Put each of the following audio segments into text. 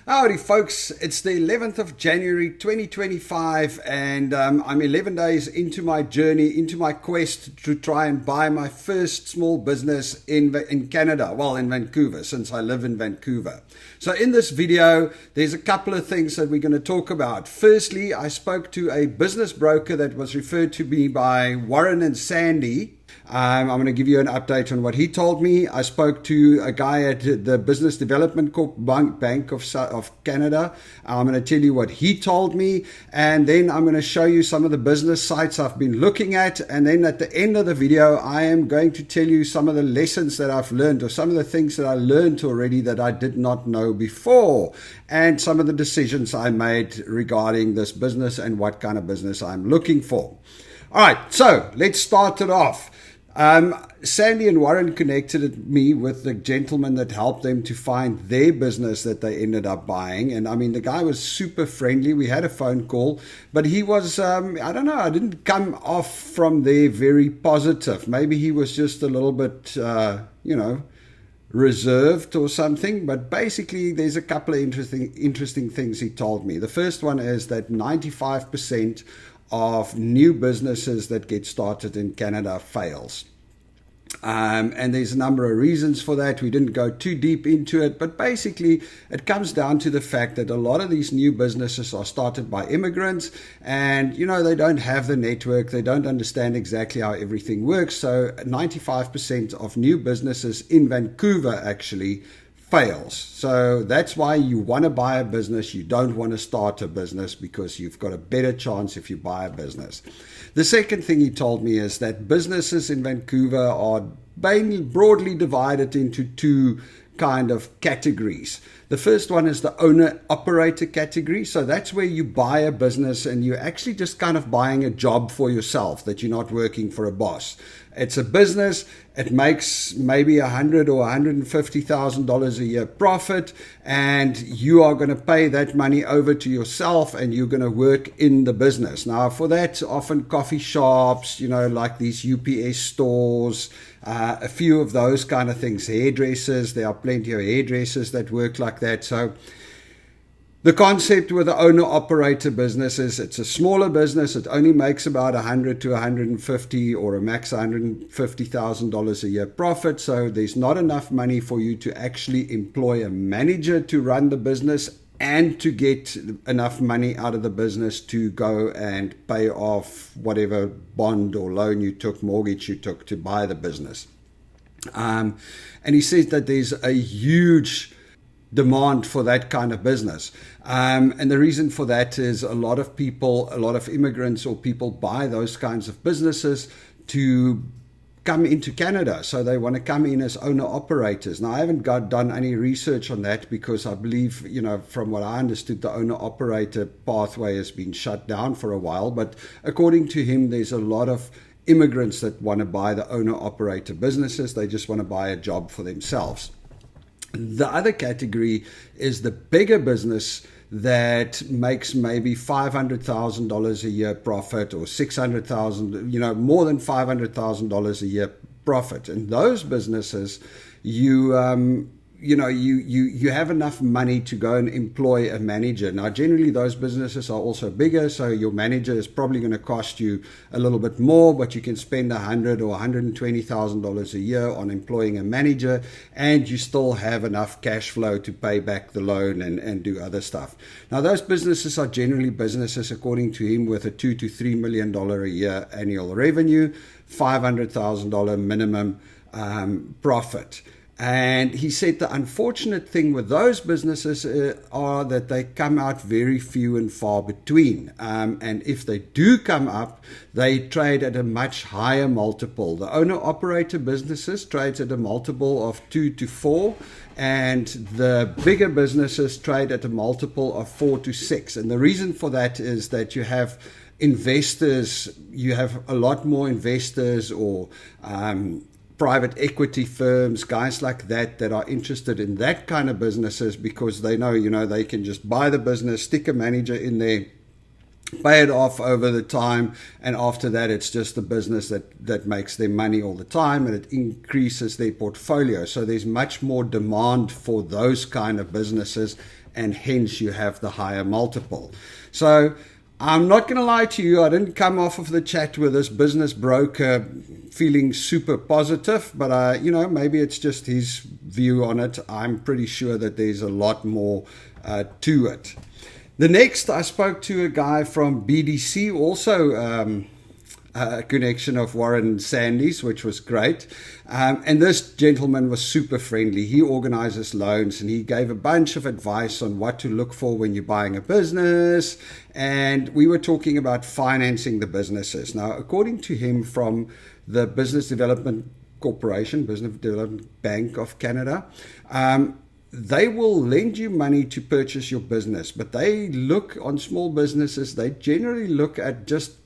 Howdy, folks. It's the 11th of January 2025, and I'm 11 days into my journey, into my quest to try and buy my first small business in Canada, well, in Vancouver, since I live in Vancouver. So in this video, there's a couple of things that we're going to talk about. Firstly, I spoke to a business broker that was referred to me by Warren and Sandy. I'm going to give you an update on what he told me. I spoke to a guy at the Business Development Bank of Canada. I'm going to tell you what he told me, and then I'm going to show you some of the business sites I've been looking at, and then at the end of the video I am going to tell you some of the lessons that I've learned, or some of the things that I learned already that I did not know before, and some of the decisions I made regarding this business and what kind of business I'm looking for. All right, so let's start it off. Sandy and Warren connected me with the gentleman that helped them to find their business that they ended up buying. And I mean, the guy was super friendly. We had a phone call, but he was, I don't know, I didn't come off from there very positive. Maybe he was just a little bit, reserved or something. But basically, there's a couple of interesting things he told me. The first one is that 95% of new businesses that get started in Canada fails. And there's a number of reasons for that. We didn't go too deep into it, but basically it comes down to the fact that a lot of these new businesses are started by immigrants, and they don't have the network, they don't understand exactly how everything works. So 95% of new businesses in Vancouver actually fails. So that's why you want to buy a business. You don't want to start a business, because you've got a better chance if you buy a business. The second thing he told me is that businesses in Vancouver are broadly divided into two kind of categories. The first one is the owner-operator category. So that's where you buy a business and you're actually just kind of buying a job for yourself, that you're not working for a boss. It's a business. It makes maybe $100,000 or $150,000 a year profit, and you are going to pay that money over to yourself, and you're going to work in the business. Now, for that, often coffee shops, like these UPS stores, a few of those kind of things, hairdressers. There are plenty of hairdressers that work like that. So the concept with the owner-operator business is it's a smaller business. It only makes about $100,000 to $150,000 or a max $150,000 a year profit. So there's not enough money for you to actually employ a manager to run the business and to get enough money out of the business to go and pay off whatever bond or loan you took, mortgage you took to buy the business. And he says that there's a huge demand for that kind of business. And the reason for that is a lot of immigrants or people buy those kinds of businesses to come into Canada. So they want to come in as owner operators. Now, I haven't done any research on that, because I believe, from what I understood, the owner operator pathway has been shut down for a while. But according to him, there's a lot of immigrants that want to buy the owner operator businesses. They just want to buy a job for themselves. The other category is the bigger business that makes maybe $500,000 a year profit, or $600,000, more than $500,000 a year profit. And those businesses, you have enough money to go and employ a manager. Now, generally, those businesses are also bigger, so your manager is probably going to cost you a little bit more, but you can spend $100,000 or $120,000 a year on employing a manager, and you still have enough cash flow to pay back the loan and do other stuff. Now, those businesses are generally businesses, according to him, with a $2 to $3 million a year annual revenue, $500,000 minimum profit. And he said the unfortunate thing with those businesses are that they come out very few and far between. And if they do come up, they trade at a much higher multiple. The owner-operator businesses trade at a multiple of 2 to 4, and the bigger businesses trade at a multiple of 4 to 6. And the reason for that is that you have investors, you have a lot more investors or private equity firms, guys like that are interested in that kind of businesses, because they know, they can just buy the business, stick a manager in there, pay it off over the time, and after that it's just a business that makes them money all the time, and it increases their portfolio. So there's much more demand for those kind of businesses and hence you have the higher multiple. So I'm not going to lie to you, I didn't come off of the chat with this business broker feeling super positive, but maybe it's just his view on it. I'm pretty sure that there's a lot more to it. The next, I spoke to a guy from BDC, also a connection of Warren Sandys, which was great. And this gentleman was super friendly. He organizes loans and he gave a bunch of advice on what to look for when you're buying a business. And we were talking about financing the businesses. Now, according to him, from the Business Development Corporation, Business Development Bank of Canada, they will lend you money to purchase your business, but they look on small businesses, they generally look at just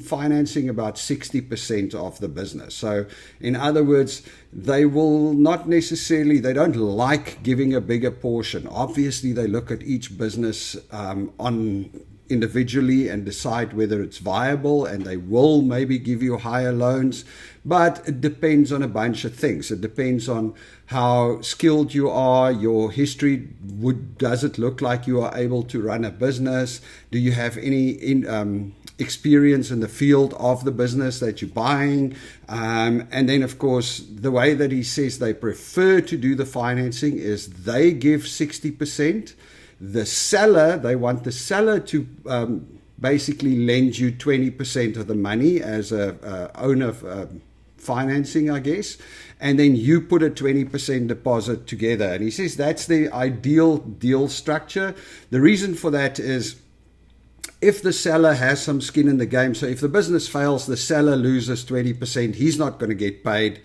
financing about 60% of the business. So in other words, they will not necessarily, they don't like giving a bigger portion. Obviously, they look at each business on individually and decide whether it's viable, and they will maybe give you higher loans, but it depends on a bunch of things. It depends on how skilled you are, your history. Does it look like you are able to run a business? Do you have any experience in the field of the business that you're buying? And then, of course, the way that he says they prefer to do the financing is they give 60%. The seller, they want the seller to basically lend you 20% of the money as a owner of financing, I guess, and then you put a 20% deposit together. And he says that's the ideal deal structure. The reason for that is if the seller has some skin in the game, so if the business fails, the seller loses 20%, he's not going to get paid.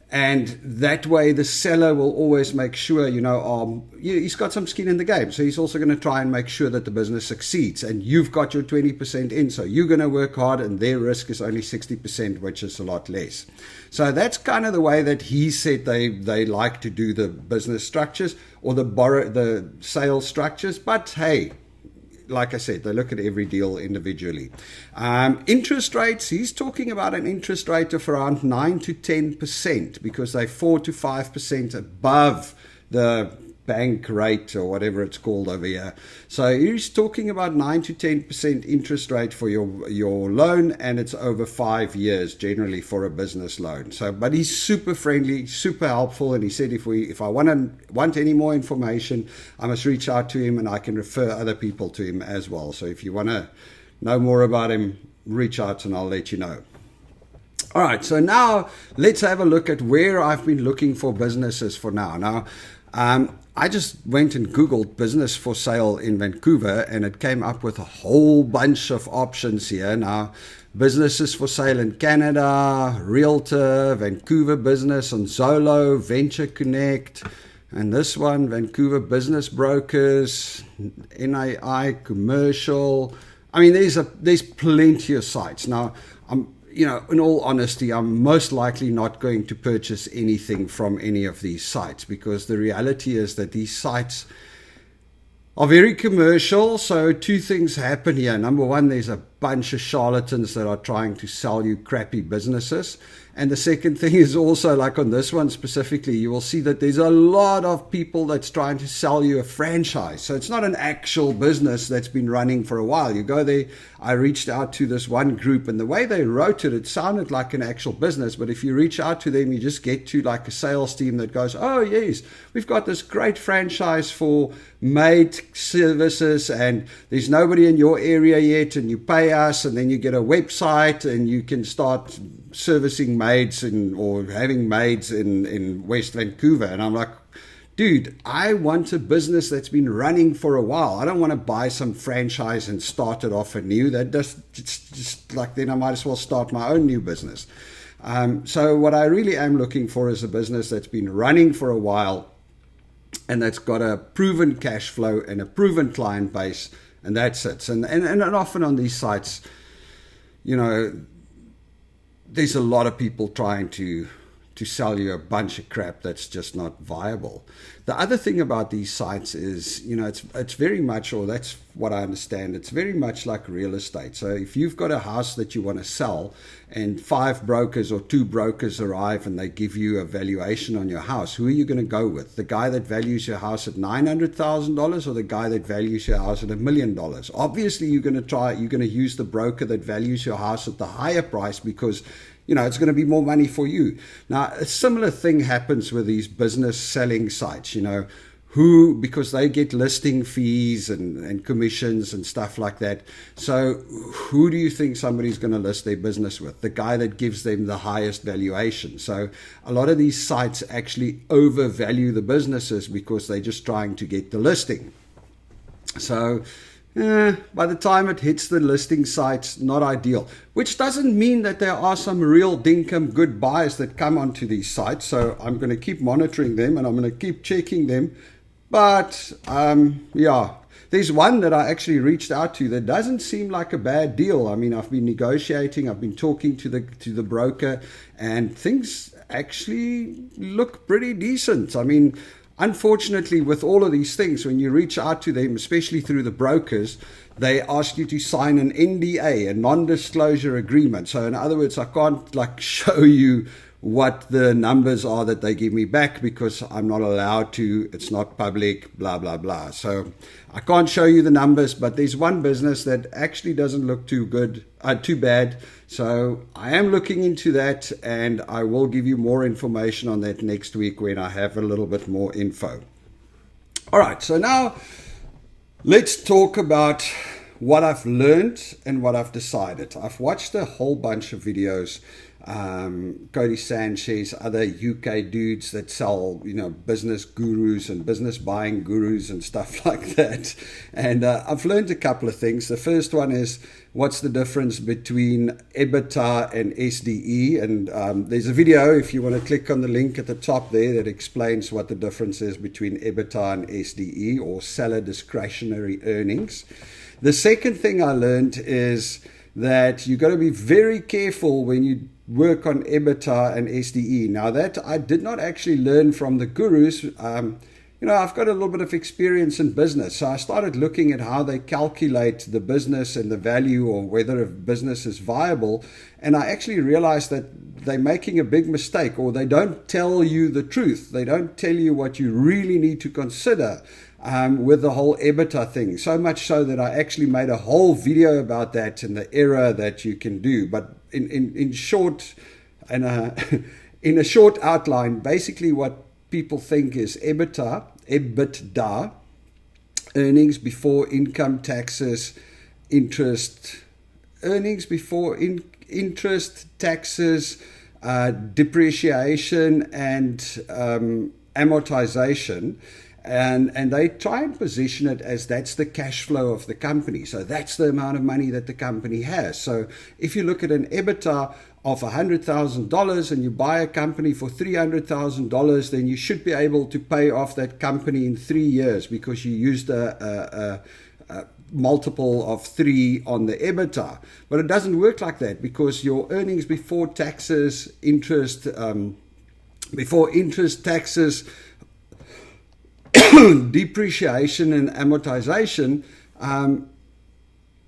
And that way, the seller will always make sure, he's got some skin in the game. So he's also going to try and make sure that the business succeeds. And you've got your 20% in. So you're going to work hard, and their risk is only 60%, which is a lot less. So that's kind of the way that he said they like to do the business structures or the sales structures. But hey, like I said, they look at every deal individually. Interest rates, he's talking about an interest rate of around 9 to 10% because they're 4 to 5% above the bank rate or whatever it's called over here. So he's talking about 9 to 10% interest rate for your loan, and it's over 5 years generally for a business loan. So, but he's super friendly, super helpful, and he said if I want any more information, I must reach out to him, and I can refer other people to him as well. So if you want to know more about him, reach out and I'll let you know. All right, so now let's have a look at where I've been looking for businesses for now. Now, I just went and Googled business for sale in Vancouver, and it came up with a whole bunch of options here. Now, businesses for sale in Canada, Realtor, Vancouver Business on Zolo, Venture Connect, and this one, Vancouver Business Brokers, NAI Commercial. I mean, there's plenty of sites. Now, in all honesty, I'm most likely not going to purchase anything from any of these sites because the reality is that these sites are very commercial. So two things happen here. Number one, there's a bunch of charlatans that are trying to sell you crappy businesses. And the second thing is also, like on this one specifically, you will see that there's a lot of people that's trying to sell you a franchise. So it's not an actual business that's been running for a while. You go there, I reached out to this one group, and the way they wrote it, it sounded like an actual business. But if you reach out to them, you just get to like a sales team that goes, oh yes, we've got this great franchise for maid services, and there's nobody in your area yet, and you pay us, and then you get a website, and you can start servicing maids or having maids in West Vancouver. And I'm like, dude, I want a business that's been running for a while. I don't want to buy some franchise and start it off anew. That just like, then I might as well start my own new business. So what I really am looking for is a business that's been running for a while and that's got a proven cash flow and a proven client base, and that's it. And often on these sites, there's a lot of people trying to to sell you a bunch of crap that's just not viable. The other thing about these sites is, it's very much, or that's what I understand, it's very much like real estate. So if you've got a house that you want to sell and 5 brokers or 2 brokers arrive and they give you a valuation on your house, who are you going to go with? The guy that values your house at $900,000 or the guy that values your house at $1 million? Obviously, you're going to use the broker that values your house at the higher price because it's going to be more money for you. Now, a similar thing happens with these business selling sites, because they get listing fees and commissions and stuff like that. So who do you think somebody's going to list their business with? The guy that gives them the highest valuation. So a lot of these sites actually overvalue the businesses because they're just trying to get the listing. So by the time it hits the listing sites, not ideal. Which doesn't mean that there are some real dinkum good buyers that come onto these sites. So I'm going to keep monitoring them and I'm going to keep checking them. But there's one that I actually reached out to that doesn't seem like a bad deal. I mean, I've been negotiating, I've been talking to the broker, and things actually look pretty decent. I mean, unfortunately, with all of these things, when you reach out to them, especially through the brokers, they ask you to sign an NDA, a non-disclosure agreement. So in other words, I can't show you what the numbers are that they give me back because I'm not allowed to. It's not public, blah, blah, blah. So I can't show you the numbers, but there's one business that actually doesn't look too bad. So I am looking into that, and I will give you more information on that next week when I have a little bit more info. All right, so now let's talk about what I've learned and what I've decided. I've watched a whole bunch of videos. Cody Sanchez, other UK dudes that sell, business gurus and business buying gurus and stuff like that. And I've learned a couple of things. The first one is, what's the difference between EBITDA and SDE? And there's a video, if you want to click on the link at the top there, that explains what the difference is between EBITDA and SDE, or seller discretionary earnings. The second thing I learned is that you've got to be very careful when you work on EBITDA and SDE. Now, that I did not actually learn from the gurus. I've got a little bit of experience in business. So I started looking at how they calculate the business and the value, or whether a business is viable. And I actually realized that they're making a big mistake, or they don't tell you the truth. They don't tell you what you really need to consider with the whole EBITDA thing. So much so that I actually made a whole video about that and the error that you can do. But in short, and in a short outline, basically what people think is EBITDA, earnings before income taxes, earnings before interest, taxes, depreciation, and amortization. And they try and position it as that's the cash flow of the company. So that's the amount of money that the company has. So if you look at an EBITDA of $100,000 and you buy a company for $300,000, then you should be able to pay off that company in 3 years because you used a multiple of 3 on the EBITDA. But it doesn't work like that, because your earnings before taxes, taxes, depreciation and amortization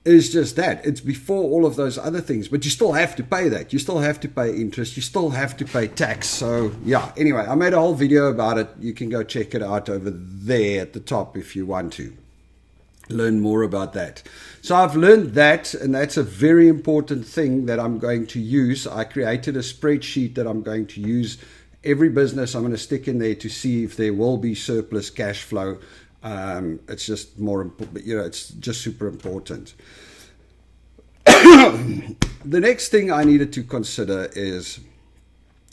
is just that. It's before all of those other things, but you still have to pay that. You still have to pay interest. You still have to pay tax. So yeah, anyway, I made a whole video about it. You can go check it out over there at the top if you want to learn more about that. So I've learned that, and that's a very important thing that I'm going to use. I created a spreadsheet that I'm going to use. Every business I'm going to stick in there to see if there will be surplus cash flow. It's just more important, it's just super important. The next thing I needed to consider is,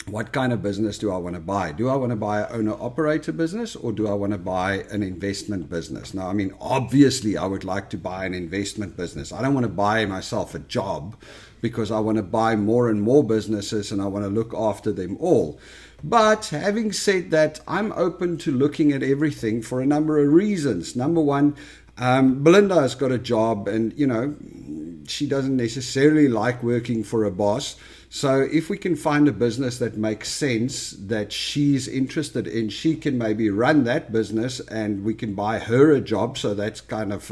what kind of business do I want to buy? Do I want to buy an owner-operator business, or do I want to buy an investment business? Now, I mean, obviously, I would like to buy an investment business. I don't want to buy myself a job, because I want to buy more and more businesses and I want to look after them all. But having said that, I'm open to looking at everything for a number of reasons. Number one, Belinda has got a job, and she doesn't necessarily like working for a boss. So if we can find a business that makes sense, that she's interested in, she can maybe run that business and we can buy her a job. So that's kind of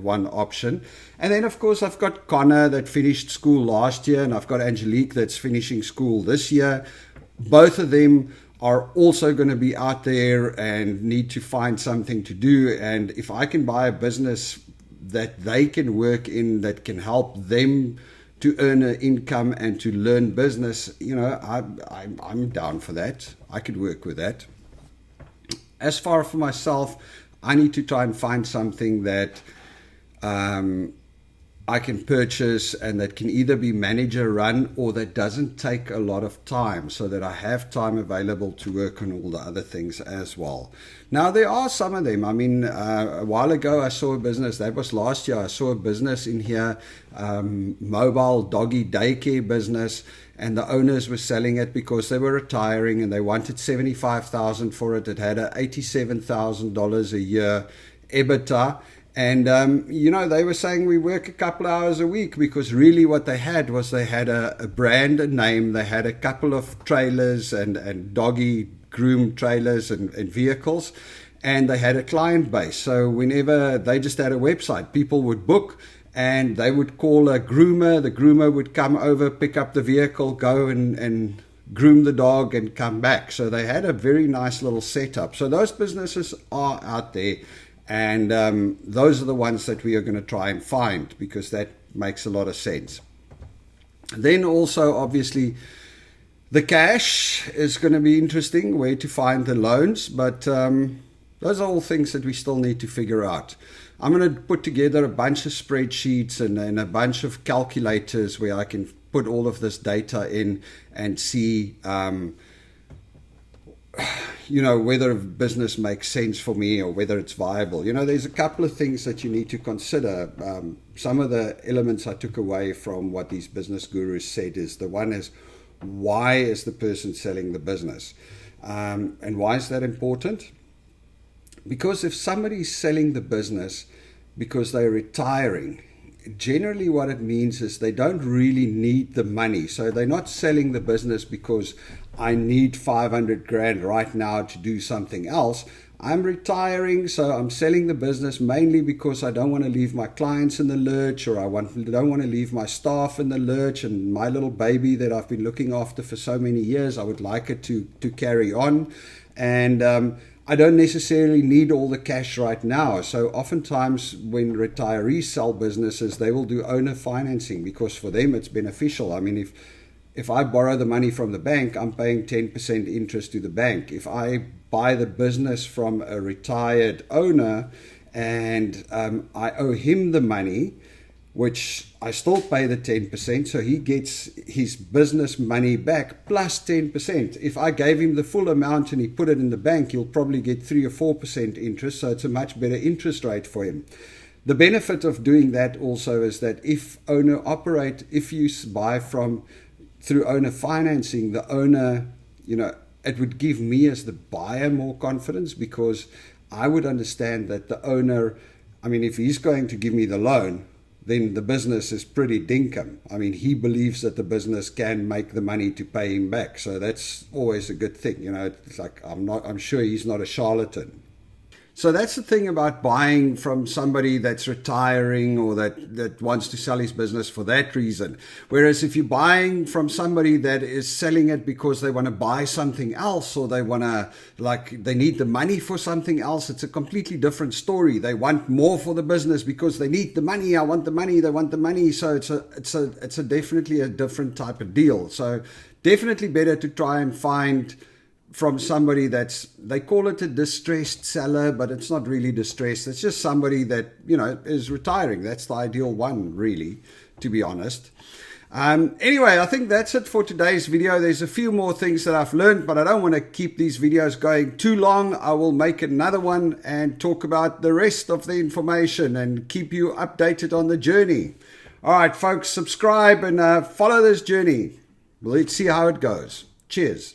one option. And then, of course, I've got Connor that finished school last year, and I've got Angelique that's finishing school this year. Both of them are also going to be out there and need to find something to do. And if I can buy a business that they can work in, that can help them to earn an income and to learn business, you know, I'm down for that. I could work with that. As far for myself, I need to try and find something that I can purchase and that can either be manager run or that doesn't take a lot of time, so that I have time available to work on all the other things as well. Now, there are some of them. I mean, a while ago I saw a business, that was last year, I saw a business in here, mobile doggy daycare business, and the owners were selling it because they were retiring and they wanted $75,000 for it. It had a $87,000 a year EBITDA. And, you know, they were saying we work a couple of hours a week, because really what they had was they had a brand, a name. They had a couple of trailers and doggy groom trailers and vehicles, and they had a client base. So whenever they just had a website, people would book and they would call a groomer. The groomer would come over, pick up the vehicle, go and groom the dog and come back. So they had a very nice little setup. So those businesses are out there. And those are the ones that we are going to try and find, because that makes a lot of sense. Then also, obviously, the cash is going to be interesting, where to find the loans. But those are all things that we still need to figure out. I'm going to put together a bunch of spreadsheets and a bunch of calculators where I can put all of this data in and see you know, whether a business makes sense for me or whether it's viable. You know, there's a couple of things that you need to consider. Some of the elements I took away from what these business gurus said is, the one is, why is the person selling the business? And why is that important? Because if somebody's selling the business because they're retiring, generally what it means is they don't really need the money. So they're not selling the business because I need 500 grand right now to do something else. I'm retiring, so I'm selling the business mainly because I don't want to leave my clients in the lurch, or I don't want to leave my staff in the lurch, and my little baby that I've been looking after for so many years, I would like it to carry on. And I don't necessarily need all the cash right now. So oftentimes when retirees sell businesses, they will do owner financing, because for them it's beneficial. I mean, if I borrow the money from the bank, I'm paying 10% interest to the bank. If I buy the business from a retired owner and I owe him the money, which I still pay the 10%, so he gets his business money back plus 10%. If I gave him the full amount and he put it in the bank, he'll probably get 3 or 4% interest, so it's a much better interest rate for him. The benefit of doing that also is that if you buy through owner financing, the owner, you know, it would give me as the buyer more confidence, because I would understand that the owner, I mean, if he's going to give me the loan, then the business is pretty dinkum. I mean, he believes that the business can make the money to pay him back. So that's always a good thing. You know, it's like, I'm sure he's not a charlatan. So that's the thing about buying from somebody that's retiring or that wants to sell his business for that reason. Whereas if you're buying from somebody that is selling it because they want to buy something else, or they want to, they need the money for something else, it's a completely different story. They want more for the business because they need the money. I want the money. They want the money. So it's a definitely a different type of deal. So definitely better to try and find from somebody they call it a distressed seller, but it's not really distressed. It's just somebody that, you know, is retiring. That's the ideal one, really, to be honest. Anyway, I think that's it for today's video. There's a few more things that I've learned, but I don't want to keep these videos going too long. I will make another one and talk about the rest of the information and keep you updated on the journey. All right, folks, subscribe and follow this journey. Let's see how it goes. Cheers.